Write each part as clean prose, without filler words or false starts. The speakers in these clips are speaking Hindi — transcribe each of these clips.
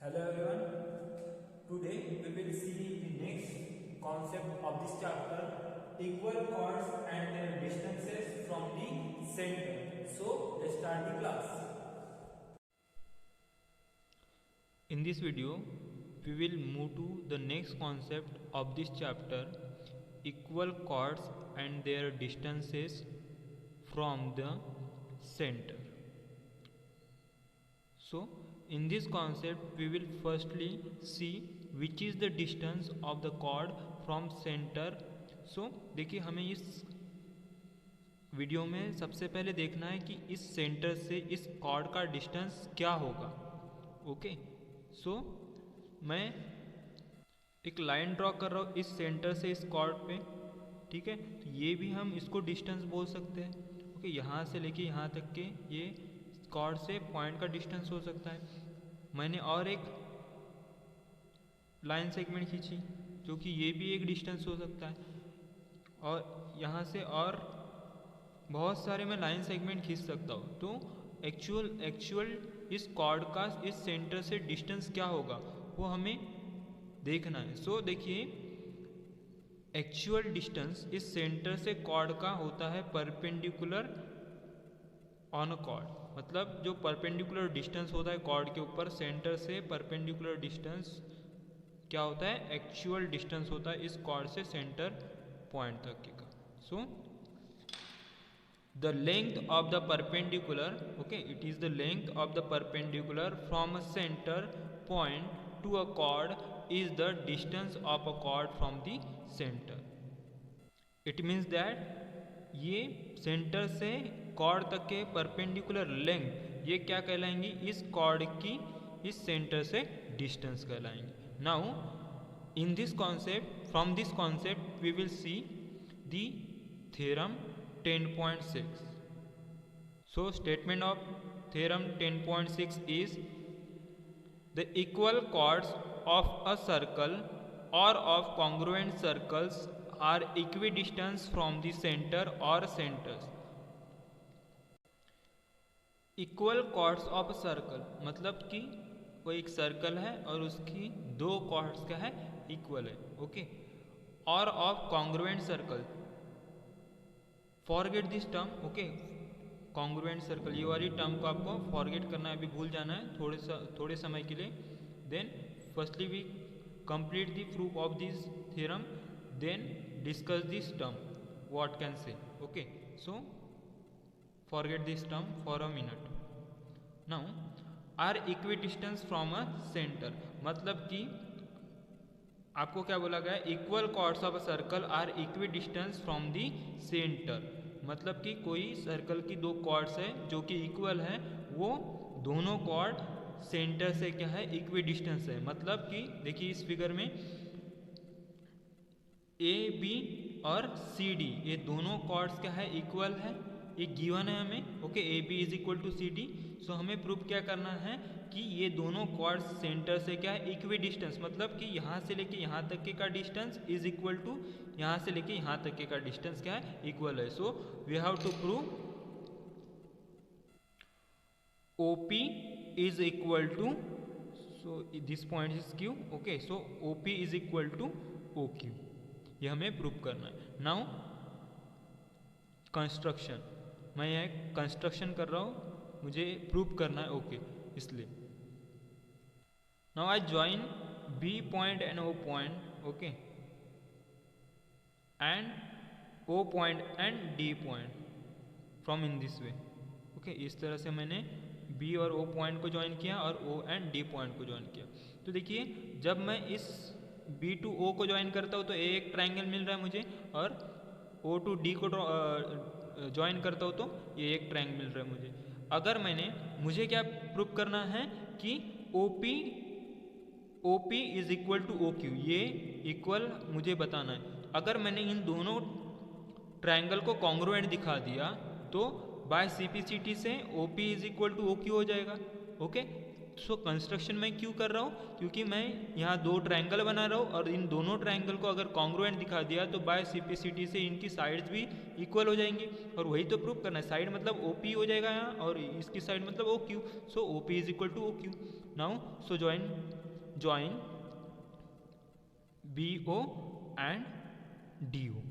Hello everyone. Today we will see the next concept of this chapter, equal chords and their distances from the center. So let's start the class. In this video, we will move to the next concept of this chapter, equal chords and their distances from the center. So, in this concept, we will firstly see which is the distance of the chord from center. So, देखिए हमें इस वीडियो में सबसे पहले देखना है कि इस सेंटर से इस कॉर्ड का डिस्टेंस क्या होगा. ओके, सो मैं एक लाइन ड्रॉ कर रहा हूँ इस सेंटर से इस कॉर्ड पे. ठीक है, तो ये भी हम इसको डिस्टेंस बोल सकते हैं. ओके, यहाँ से लेके यहाँ तक के ये कॉर्ड से पॉइंट का डिस्टेंस हो सकता है. मैंने और एक लाइन सेगमेंट खींची जो कि ये भी एक डिस्टेंस हो सकता है, और यहाँ से और बहुत सारे मैं लाइन सेगमेंट खींच सकता हूँ. तो एक्चुअल इस कॉर्ड का इस सेंटर से डिस्टेंस क्या होगा वो हमें देखना है. सो देखिए, एक्चुअल डिस्टेंस इस सेंटर से कॉर्ड का होता है परपेंडिकुलर ऑन अ कॉर्ड. मतलब जो परपेंडिकुलर डिस्टेंस होता है कॉर्ड के ऊपर, सेंटर से परपेंडिकुलर डिस्टेंस क्या होता है, एक्चुअल डिस्टेंस होता है इस कॉर्ड से सेंटर पॉइंट तक के का. सो the length of the perpendicular, okay, it is the length of the perpendicular from a center point to a chord is the distance of a chord from the center. It means that ये सेंटर से कॉर्ड तक के परपेंडिकुलर लेंथ ये क्या कहलाएंगी, इस कॉर्ड की इस सेंटर से डिस्टेंस कहलाएंगे. Now in this concept, from this concept we will see the theorem 10.6. So statement of theorem 10.6 is the equal chords of a circle or of congruent circles are equidistant from the center or centers. Equal chords of a circle मतलब कि कोई एक सर्कल है और उसकी दो कॉर्ड्स क्या है, इक्वल है. ओके, और of congruent circle, forget this term. Okay, congruent circle, ये वाली टर्म को आपको फॉरगेट करना है, अभी भूल जाना है थोड़े समय के लिए. Then firstly we complete the proof of this theorem, then discuss this term what can say. Okay, so forget this term for a minute. Now are equidistance from a centre, मतलब कि आपको क्या बोला गया, equal chords of a circle are equidistance from the centre. मतलब कि कोई सर्कल की दो कॉर्ड्स है जो कि इक्वल है, वो दोनों कॉर्ड सेंटर से क्या है, इक्विडिस्टेंस है. मतलब कि देखिए इस फिगर में ए बी और सी डी ये दोनों कॉर्ड्स क्या है, इक्वल है. ये गिवन है हमें. Okay, A B is equal to C D. So हमें प्रूफ क्या करना है कि ये दोनों कॉर्ड्स सेंटर से क्या है, इक्वी डिस्टेंस, मतलब कि यहाँ से लेके यहाँ तक के का डिस्टेंस इज इक्वल टू यहाँ से लेके यहाँ तक के का डिस्टेंस क्या है, इक्वल है. So we have to prove OP is equal to, so this point is Q. okay, so OP is equal to OQ. ये हमें प्रूव करना है. नाउ कंस्ट्रक्शन, मैं यहाँ कंस्ट्रक्शन कर रहा हूँ, मुझे प्रूव करना है. ओके, इसलिए now I join B point and O point. Okay, and O point and D point from in this way. Okay, इस तरह से मैंने B और O पॉइंट को ज्वाइन किया और O एंड D पॉइंट को ज्वाइन किया. तो देखिए जब मैं इस B टू O को ज्वाइन करता हूँ तो एक ट्राइंगल मिल रहा है मुझे, और O टू D को ज्वाइन करता हूँ तो ये एक ट्राइंगल मिल रहा है मुझे. अगर मुझे क्या प्रूव करना है कि OP is equal to OQ, ये इक्वल मुझे बताना है. अगर मैंने इन दोनों ट्राइंगल को कॉन्ग्रुएंट दिखा दिया तो बाय CPCT से OP is equal to OQ हो जाएगा. ओके, सो कंस्ट्रक्शन मैं क्यों कर रहा हूँ, क्योंकि मैं यहाँ दो ट्राइंगल बना रहा हूँ और इन दोनों ट्राइंगल को अगर कॉन्ग्रुएंट दिखा दिया तो बाय CPCT से इनकी साइड्स भी इक्वल हो जाएंगी. और वही तो प्रूव करना है, साइड मतलब OP हो जाएगा यहाँ और इसकी साइड मतलब OQ. So OP is equal to OQ. Now so join BO and DO.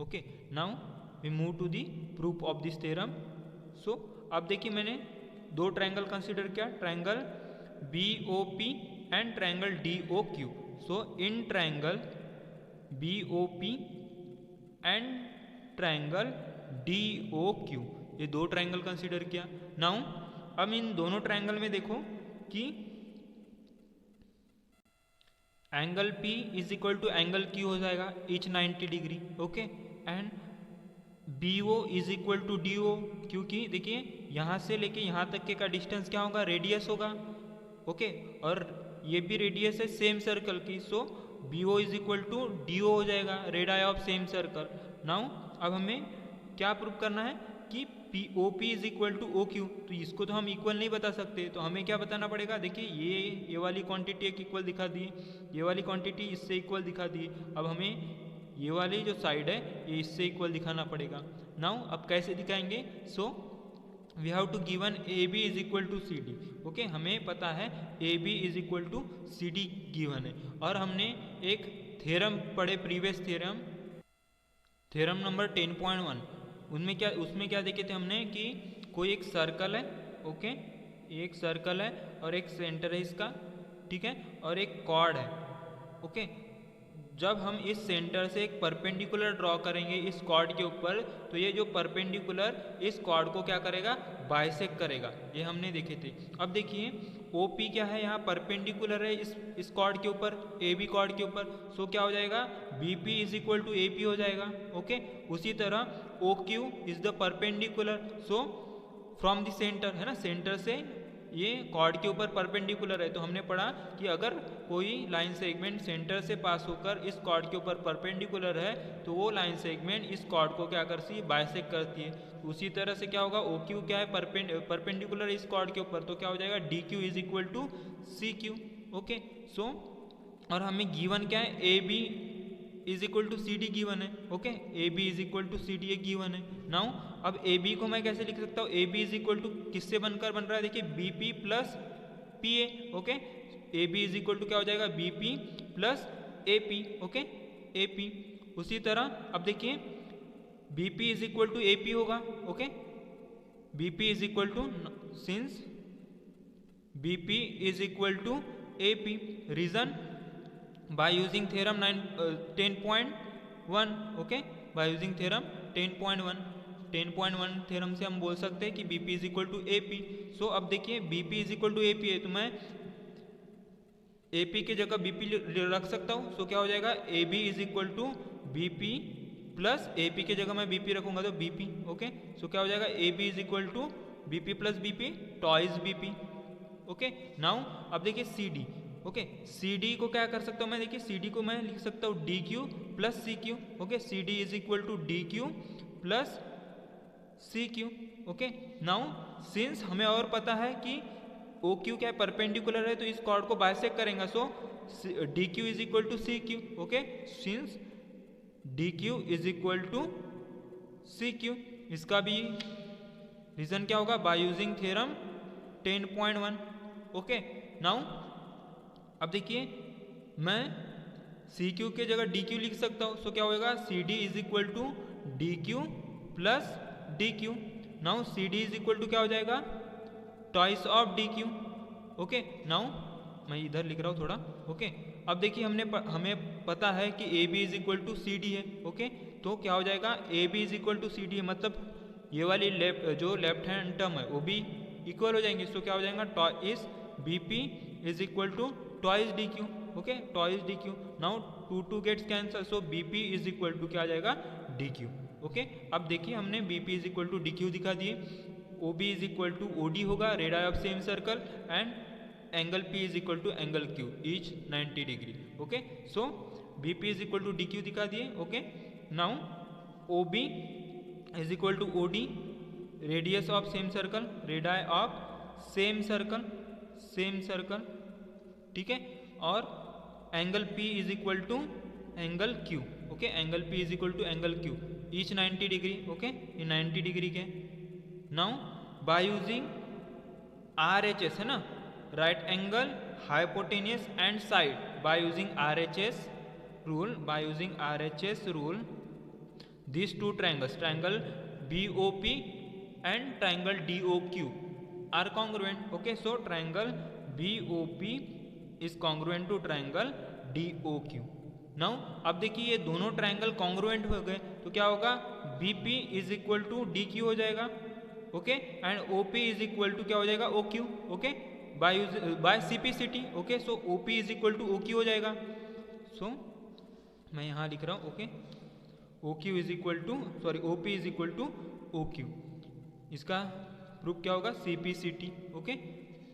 Okay, now we move to the proof of this theorem. So अब देखिए मैंने दो ट्रायंगल कंसिडर किया, triangle BOP and triangle DOQ. So in triangle BOP and triangle DOQ, ये दो ट्रायंगल कंसिडर किया. नाउ अब इन दोनों ट्रायंगल में देखो कि angle P is equal to angle Q हो जाएगा each 90 degree. Okay, and BO is equal to DO, क्योंकि देखिए यहाँ से लेके यहाँ तक के का डिस्टेंस क्या होगा, रेडियस होगा. ओके, और ये भी रेडियस है सेम सर्कल की. So BO is equal to DO हो जाएगा, radius of same circle. Now अब हमें क्या प्रूव करना है कि OP is equal to OQ. तो इसको तो हम इक्वल नहीं बता सकते, तो हमें क्या बताना पड़ेगा. देखिए ये वाली क्वांटिटी एक इक्वल दिखा दी, ये वाली क्वांटिटी इससे इक्वल दिखा दी. अब हमें ये वाली जो साइड है ये इससे इक्वल दिखाना पड़ेगा. नाउ अब कैसे दिखाएंगे. So we have to given AB is equal to CD. Okay, हमें पता है AB is equal to CD given है, और हमने एक थ्योरम पढ़े, प्रीवियस थ्योरम नंबर 10.1. उसमें क्या देखे थे हमने कि कोई एक सर्कल है. ओके, एक सर्कल है और एक सेंटर है इसका, ठीक है, और एक कॉर्ड है. ओके, जब हम इस सेंटर से एक परपेंडिकुलर ड्रॉ करेंगे इस कॉर्ड के ऊपर, तो ये जो परपेंडिकुलर इस कॉर्ड को क्या करेगा, बाइसेक्ट करेगा. ये हमने देखे थे. अब देखिए OP क्या है, यहाँ परपेंडिकुलर है इस कॉर्ड के ऊपर, AB कॉर्ड के ऊपर. सो क्या हो जाएगा, BP is equal to AP हो जाएगा. ओके, उसी तरह OQ is the perpendicular. So from the centre है ना, सेंटर से ये कॉर्ड के ऊपर परपेंडिकुलर है. तो हमने पढ़ा कि अगर कोई लाइन सेगमेंट सेंटर से पास होकर इस कॉर्ड के ऊपर परपेंडिकुलर है, तो वो लाइन सेगमेंट इस कॉर्ड को क्या करती है, बाइसेक्ट करती है. उसी तरह से क्या होगा, OQ क्या है, परपेंडिकुलर इस कॉर्ड के ऊपर, तो क्या हो जाएगा, DQ is equal to CQ. Okay, so और हमें गिवन क्या है, AB is equal to CD given है. Okay, AB is equal to CD ये गिवन है. नाउ अब AB को मैं कैसे लिख सकता हूँ, AB इज इक्वल टू किससे बन रहा है, देखिए BP plus PA. Okay, AB is equal to क्या हो जाएगा, BP plus AP. Okay, AP. उसी तरह अब देखिए BP is equal to AP होगा. Okay, BP is equal to, since BP is equal to AP, reason by using theorem 10.1. Okay, by using theorem 10.1 theorem से हम बोल सकते हैं कि BP is equal to AP. So अब देखिए BP is equal to AP है, तो मैं AP की जगह BP रख सकता हूँ. सो क्या हो जाएगा, AB is equal to BP plus AP की जगह मैं BP रखूंगा तो BP. ओके, सो क्या हो जाएगा, AB is equal to BP plus BP twice BP. Okay, now अब देखिए CD. ओके, CD को क्या कर सकता हूँ मैं, देखिए CD को मैं लिख सकता हूँ DQ plus CQ. Okay, CD is equal to DQ plus CQ. Okay, now since हमें और पता है कि OQ क्या है, परपेंडिकुलर है, तो इस कॉर्ड को बाइसेक्ट करेंगे. So DQ is equal to CQ. Okay, since DQ is equal to CQ, इसका भी रीजन क्या होगा, by using theorem 10.1. Okay, now अब देखिए मैं CQ के जगह DQ लिख सकता हूँ. सो क्या होगा, CD is equal to DQ plus DQ. Now CD is equal to क्या हो जाएगा, twice of DQ. Okay, now मैं इधर लिख रहा हूँ थोड़ा. ओके, अब देखिए हमें पता है कि AB is equal to CD है. ओके, तो क्या हो जाएगा, AB is equal to CD है, मतलब ये वाली लेफ्ट हैंड टर्म है वो भी इक्वल हो जाएंगे. सो क्या हो जाएगा, twice BP is equal to twice DQ. Okay, twice DQ. Now 2 gets cancel, so BP is equal to क्या आ जाएगा, DQ. ओके, अब देखिए हमने BP is equal to DQ दिखा दिए. OB is equal to OD होगा, radius of same circle, and angle P is equal to angle Q each 90 degree. Okay, so BP is equal to DQ दिखा दिए. Okay, now OB is equal to OD, radius of same circle, radius of same circle, ठीक है, और angle P is equal to angle Q. Okay, angle P is equal to angle Q each 90 degree. Okay, ये 90 डिग्री के. नाउ बाय यूजिंग RHS है ना, right angle hypotenuse and side by using RHS rule, these two triangles, triangle BOP and triangle DOQ are congruent. Okay, so triangle BOP is congruent to triangle DOQ. Now अब देखिए ये दोनों ट्रायंगल कॉन्ग्रुएंट हो गए तो क्या होगा, BP is equal to DQ हो जाएगा. Okay, and OP is equal to क्या हो जाएगा, OQ. Okay, by CPCT. Okay, so OP is equal to OQ हो जाएगा. सो मैं यहाँ लिख रहा हूँ. Okay, OQ is equal to OP is equal to OQ. इसका प्रूफ क्या होगा, CPCT. ओके,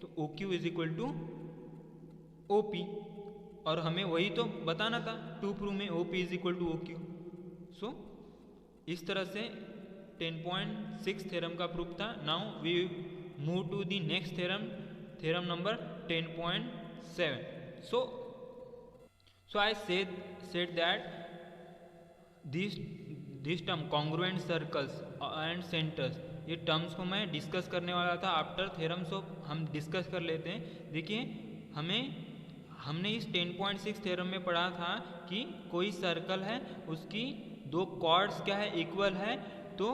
तो OQ is equal to OP, और हमें वही तो बताना था टू प्रूव में, OP is equal to OQ. So इस तरह से 10.6 थ्योरम का प्रूफ था. Now we move to the next theorem, theorem number 10.7. So I said that this term congruent circles and centers, ये टर्म्स को मैं डिस्कस करने वाला था आफ्टर थ्योरम. सो हम डिस्कस कर लेते हैं. देखिए हमने इस 10.6 थ्योरम में पढ़ा था कि कोई सर्कल है, उसकी दो कॉर्ड्स क्या है, इक्वल है, तो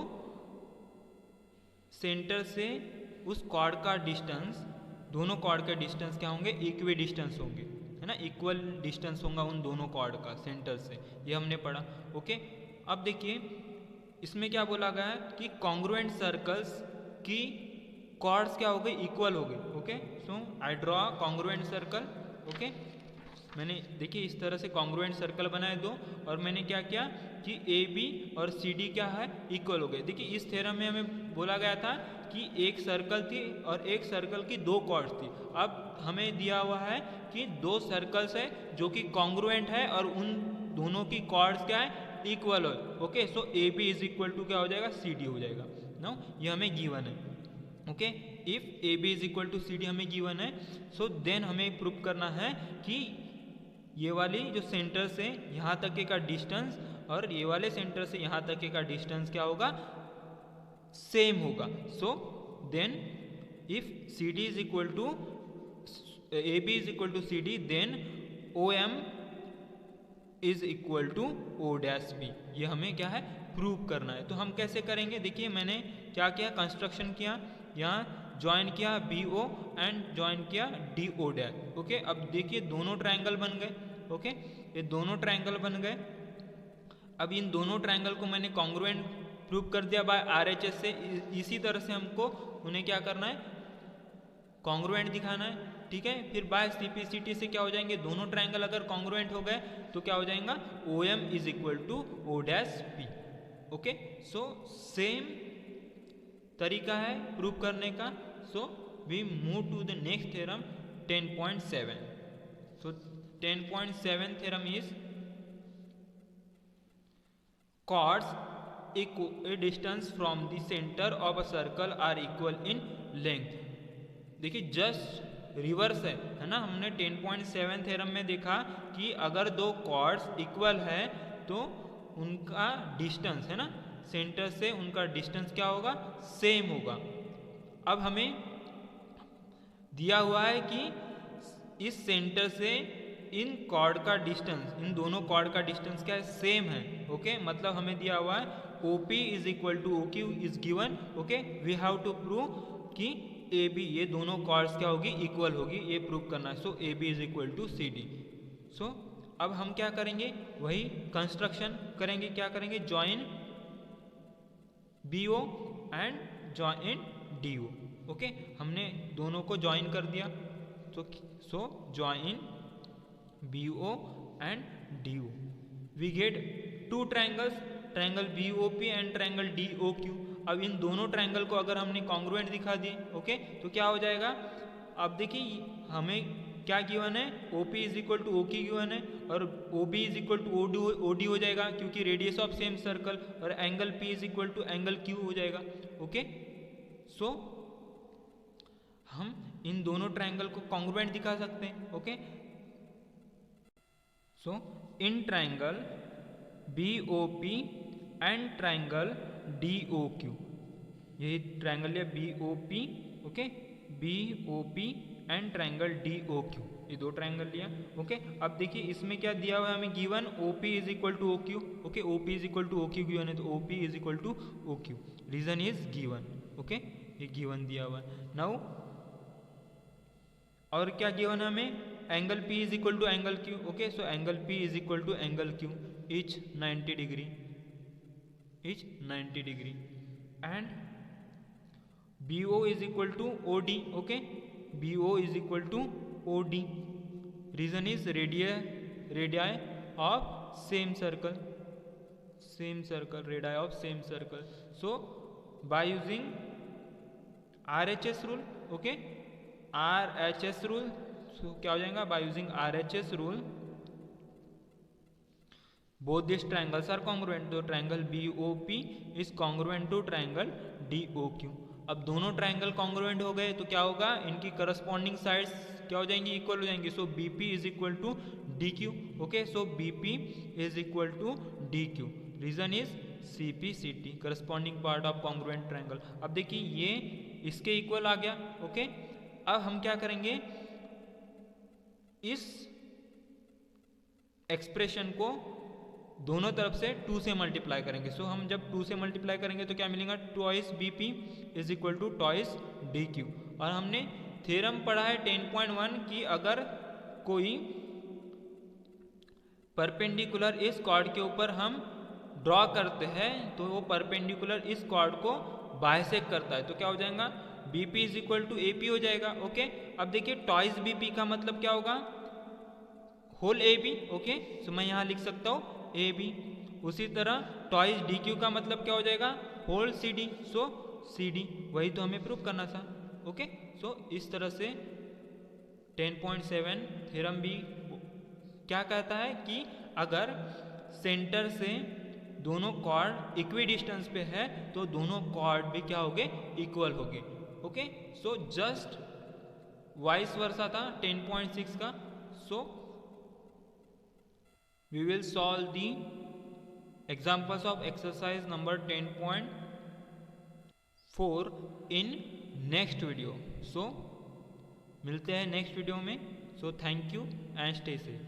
सेंटर से उस कॉर्ड का डिस्टेंस, दोनों कॉर्ड के डिस्टेंस क्या होंगे, इक्वी डिस्टेंस होंगे, है ना, इक्वल डिस्टेंस होगा उन दोनों कॉर्ड का सेंटर से. ये हमने पढ़ा. ओके, अब देखिए इसमें क्या बोला गया है कि कॉन्ग्रुएंट सर्कल्स की कॉर्ड्स क्या हो गई, इक्वल हो गई. Okay, so I draw congruent circle. Okay, मैंने देखिए इस तरह से कॉन्ग्रुएंट सर्कल बनाए दो, और मैंने क्या किया कि AB और CD क्या है, इक्वल हो गए. देखिए इस थ्योरम में हमें बोला गया था कि एक सर्कल थी और एक सर्कल की दो कॉर्ड्स थी. अब हमें दिया हुआ है कि दो सर्कल्स है जो कि कॉन्ग्रुएंट है और उन दोनों की कॉर्ड्स क्या है, इक्वल हो. Okay, so AB is equal to क्या हो जाएगा, CD हो जाएगा. नो, ये हमें गिवन है. Okay, if AB is equal to CD हमें गिवन है, सो देन हमें प्रूव करना है कि ये वाली जो सेंटर से यहाँ तक का डिस्टेंस और ये वाले सेंटर से यहाँ तक का डिस्टेंस क्या होगा, सेम होगा. So then if CD is equal to AB is equal to CD, then OM is equal to O'B. ये हमें क्या है, प्रूव करना है. तो हम कैसे करेंगे, देखिए मैंने क्या किया, कंस्ट्रक्शन किया, यहाँ ज्वाइन किया BO एंड ज्वाइन किया DO'. ओके, अब देखिए दोनों ट्रायंगल बन गए. ओके, ये दोनों ट्रायंगल बन गए. अब इन दोनों ट्रायंगल को मैंने कॉन्ग्रुएंट प्रूव कर दिया बाय RHS से. इसी तरह से हमको उन्हें क्या करना है, कॉन्ग्रुएंट दिखाना है. ठीक है, फिर बाय CPCT से क्या हो जाएंगे, दोनों ट्रायंगल अगर कॉन्ग्रुएंट हो गए तो क्या हो जाएगा, OM is equal to O'B. Okay, so same तरीका है प्रूव करने का. So we move to the next theorem 10.7. So 10.7 theorem is chords a distance from the center of a circle are equal in length. देखिए जस्ट रिवर्स है ना. हमने 10.7 थ्योरम में देखा कि अगर दो कॉर्ड्स इक्वल है तो उनका डिस्टेंस, है ना, सेंटर से उनका डिस्टेंस क्या होगा, सेम होगा. अब हमें दिया हुआ है कि इस सेंटर से इन कॉर्ड का डिस्टेंस, इन दोनों कॉर्ड का डिस्टेंस क्या है, सेम है. ओके, मतलब हमें दिया हुआ है OP is equal to OQ is given. Okay, we have to prove कि AB, ये दोनों कॉर्ड्स क्या होगी, इक्वल होगी, ये प्रूव करना है. So AB is equal to CD. So अब हम क्या करेंगे, वही कंस्ट्रक्शन करेंगे. क्या करेंगे, join BO and join DO. Okay, हमने दोनों को ज्वाइन कर दिया. So join BO and DO, we get two triangles, triangle BOP and triangle DOQ. अब इन दोनों ट्रायंगल को अगर हमने कॉन्ग्रुएंट दिखा दिए, ओके, तो क्या हो जाएगा. अब देखिए हमें क्या गिवन है, OP is equal to OQ given है, और OB is equal to OD हो जाएगा क्योंकि रेडियस ऑफ सेम सर्कल, और angle P is equal to angle Q हो जाएगा. ओके, सो हम इन दोनों ट्रायंगल को कॉन्ग्रुएंट दिखा सकते हैं. Okay, so in triangle BOP and triangle DOQ, यही ट्रायंगल है BOP. Okay, BOP and triangle DOQ. ये दो ट्रायंगल लिया। ओके, अब देखिए इसमें क्या दिया हुआ है हमें given OP is equal to OQ। Okay, OP is equal to OQ given है, तो OP is equal to OQ, reason is given. Okay, ये गिवन दिया हुआ है। नाउ और क्या गिवन है हमें, angle P is equal to angle Q। Okay, so angle P is equal to angle Q is 90 degree, is 90 degree, and BO is equal to OD। okay, BO is equal to OD, reason is radii of same circle, radii of same circle। so by using RHS rule, okay, RHS rule, so क्या हो जाएगा, by using RHS rule both these triangles are congruent, तो triangle BOP is congruent to triangle DOQ। अब दोनों ट्रायंगल कॉन्ग्रुएंट हो गए तो क्या होगा, इनकी करस्पॉन्डिंग साइड्स क्या हो जाएंगी, इक्वल हो जाएंगी। So BP is equal to DQ। Okay, so BP is equal to DQ, reason is CP/CT, corresponding part of congruent triangle. अब देखिए ये इसके इक्वल आ गया। ओके, अब हम क्या करेंगे, इस एक्सप्रेशन को दोनों तरफ से 2 से मल्टीप्लाई करेंगे। सो हम जब 2 से मल्टीप्लाई करेंगे तो क्या मिलेगा, twice BP is equal to twice DQ। और हमने थ्योरम पढ़ा है 10.1 कि अगर कोई परपेंडिकुलर इस कॉर्ड के ऊपर हम ड्रॉ करते हैं तो वो परपेंडिकुलर इस कॉर्ड को बाइसेक्ट करता है, तो क्या हो जाएगा, BP is equal to AP हो जाएगा। ओके, अब देखिए ट्वाइस BP का मतलब क्या होगा, होल AB। ओके, सो मैं यहाँ लिख सकता हूँ AB। उसी तरह ट्वाइस DQ का मतलब क्या हो जाएगा, होल CD, सो CD, वही तो हमें प्रूव करना था। ओके, सो इस तरह से 10.7 थ्योरम भी क्या कहता है कि अगर सेंटर से दोनों कॉर्ड इक्वी डिस्टेंस पे है तो दोनों कॉर्ड भी क्या होंगे, इक्वल होंगे। Okay, so just vice versa था 10.6 का। सो we will solve the examples of exercise number 10.4 in next video। so मिलते हैं नेक्स्ट वीडियो में। so thank you and stay safe।